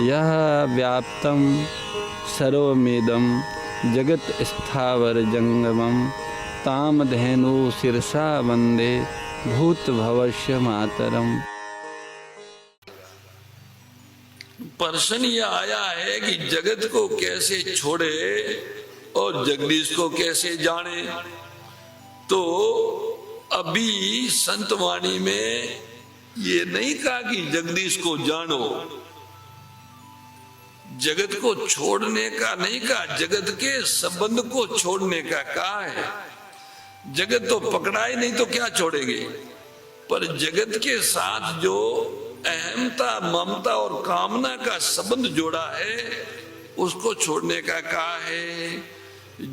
यह व्याप्तं सर्वमिदं जगत् स्थावर जंगमं तामधेनु शिरसा वंदे भूतभवस्य मातरम। प्रश्न ये आया है कि जगत को कैसे छोड़े और जगदीश को कैसे जाने। तो अभी संतवाणी में ये नहीं कहा कि जगदीश को जानो, जगत को छोड़ने का नहीं कहा, जगत के संबंध को छोड़ने का कहा है। जगत तो पकड़ा ही नहीं तो क्या छोड़ेंगे, पर जगत के साथ जो अहमता ममता और कामना का संबंध जोड़ा है उसको छोड़ने का कहा है।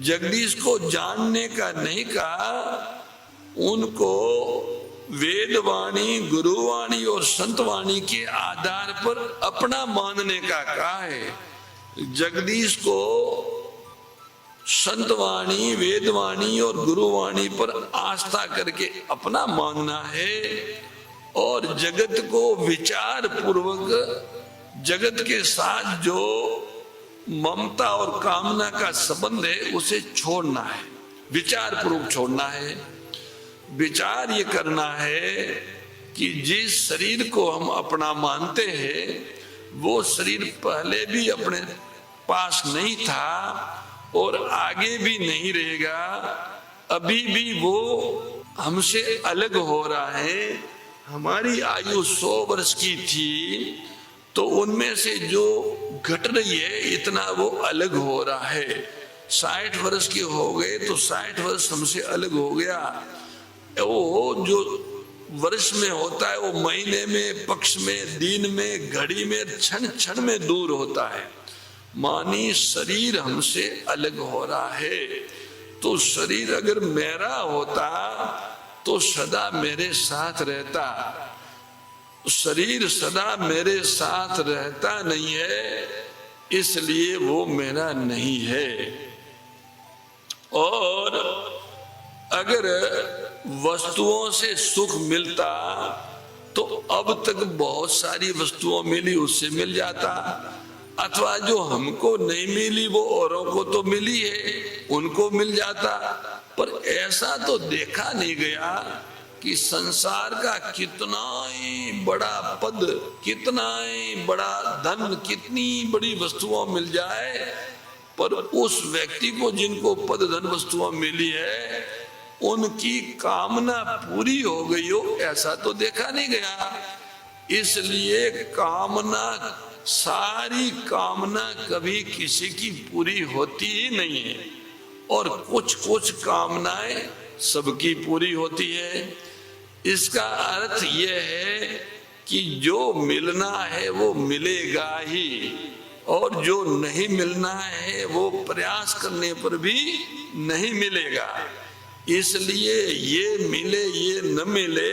जगदीश को जानने का नहीं कहा, उनको वेदवाणी गुरुवाणी और संतवाणी के आधार पर अपना मानने का कहा है। जगदीश को संतवाणी वेदवाणी और गुरुवाणी पर आस्था करके अपना मानना है और जगत को विचार पूर्वक जगत के साथ जो ममता और कामना का संबंध है उसे छोड़ना है, विचार पूर्वक छोड़ना है। विचार ये करना है कि जिस शरीर को हम अपना मानते हैं वो शरीर पहले भी अपने पास नहीं था और आगे भी नहीं रहेगा, अभी भी वो हमसे अलग हो रहा है। हमारी आयु 100 वर्ष की थी तो उनमें से जो घट रही है इतना वो अलग हो रहा है। 60 वर्ष के हो गए तो 60 वर्ष हमसे अलग हो गया। वो जो वर्ष में होता है वो महीने में, पक्ष में, दिन में, घड़ी में, क्षण क्षण में दूर होता है। मानी शरीर हमसे अलग हो रहा है, तो शरीर अगर मेरा होता तो सदा मेरे साथ रहता। शरीर सदा मेरे साथ रहता नहीं है, इसलिए वो मेरा नहीं है। और अगर वस्तुओं से सुख मिलता तो अब तक बहुत सारी वस्तुओं मिली उससे मिल जाता, अथवा जो हमको नहीं मिली वो औरों को तो मिली है उनको मिल जाता। पर ऐसा तो देखा नहीं गया कि संसार का कितना ही बड़ा पद, कितना ही बड़ा धन, कितनी बड़ी वस्तुओं मिल जाए, पर उस व्यक्ति को जिनको पद धन वस्तुओं मिली है उनकी कामना पूरी हो गई हो, ऐसा तो देखा नहीं गया। इसलिए कामना, सारी कामना कभी किसी की पूरी होती ही नहीं है और कुछ कुछ कामनाएं सबकी पूरी होती है। इसका अर्थ यह है कि जो मिलना है वो मिलेगा ही और जो नहीं मिलना है वो प्रयास करने पर भी नहीं मिलेगा। इसलिए ये मिले ये न मिले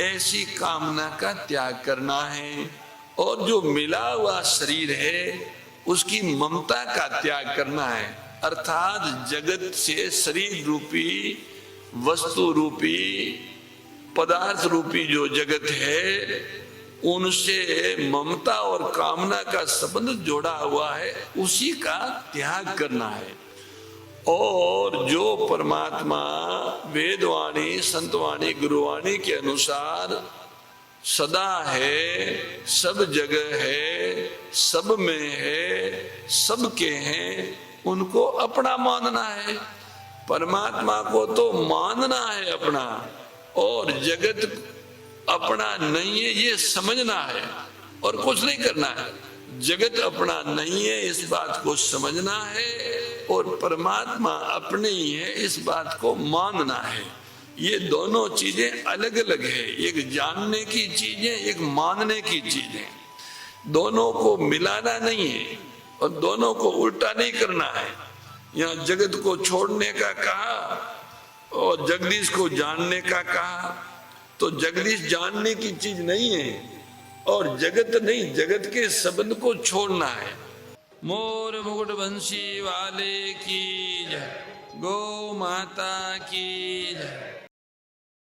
ऐसी कामना का त्याग करना है। और जो मिला हुआ शरीर है उसकी ममता का त्याग करना है, अर्थात जगत से शरीर रूपी, वस्तु रूपी, पदार्थ रूपी जो जगत है उनसे ममता और कामना का संबंध जोड़ा हुआ है, उसी का त्याग करना है। और जो परमात्मा वेदवाणी संतवाणी गुरुवाणी के अनुसार सदा है, सब जगह है, सब में है, सबके हैं, उनको अपना मानना है। परमात्मा को तो मानना है अपना, और जगत अपना नहीं है ये समझना है और कुछ नहीं करना है। जगत अपना नहीं है इस बात को समझना है और परमात्मा अपने ही है इस बात को मानना है। ये दोनों चीजें अलग अलग है, एक जानने की चीज है, एक मानने की चीज है। दोनों को मिलाना नहीं है और दोनों को उल्टा नहीं करना है। यहाँ जगत को छोड़ने का कहा और जगदीश को जानने का कहा, तो जगदीश जानने की चीज नहीं है और जगत नहीं, जगत के संबंध को छोड़ना है। मोर मुकुट बंशी वाले की जय, गौ माता की जय।